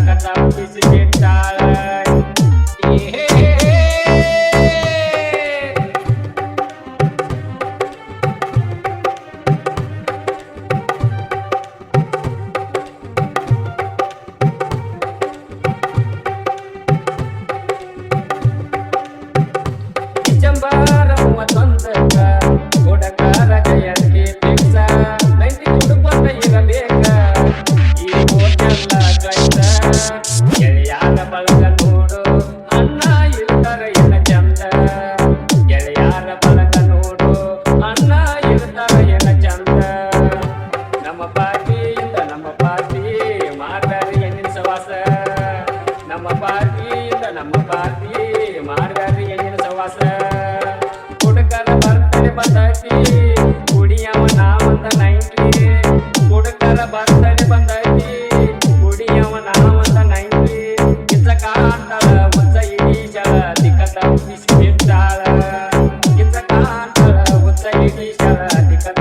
तिकट बिस्किट टाळ डिसेंबर 31 ಹುಡುಗರ ಜಯಂತಿ ಫಿಕ್ಸ 90 ಕುಟುಂಬದ ಇರಬೇಕ ಈ ಕೋಟೆಲ್ಲ ಕೈತ ಗೆಳೆಯಾದ ಬಳಗ ನೋಡು ಅಣ್ಣ ಇರ್ತಾರ ಎಲ್ಲ ಚಂದ ಗೆಳೆಯಾರ ಬಳಗ ನೋಡು ಅಣ್ಣ ಇರ್ತಾರ ಎಲ್ಲ ಚಂದ ನಮ್ಮ ಪಾರ್ಟಿ ಮಾಡ್ದಾರಿ ಎಣ್ಣಿನ ಸವಾಸ ನಮ್ಮ ಪಾರ್ಟಿ ಮಾಡ್ದಾರಿ ಎಣ್ಣಿನ ಸವಾಸ ಹುಡುಗರ ಬರ್ತಡೆ ಬಂದೈತಿ ಕುಡಿಯವ ನಾವಂದ 90 ಹುಡುಗರ ಬರ್ತಡೆ ಬಂದೈತಿ ಕುಡಿಯವ ನಾವಂದ 90 ಕಿಚ್ಚ ಕಾಂತಳ ಉಚ್ಚ ಇಡೀ ಜಳ ತಿಕಟ ಬಿಸ್ಕಿಟ್ ಕಿಚ್ಚ ಕಾಂತಳ ಉಚ್ಚ ಇಡೀ ಜಳ ತಿಕಟ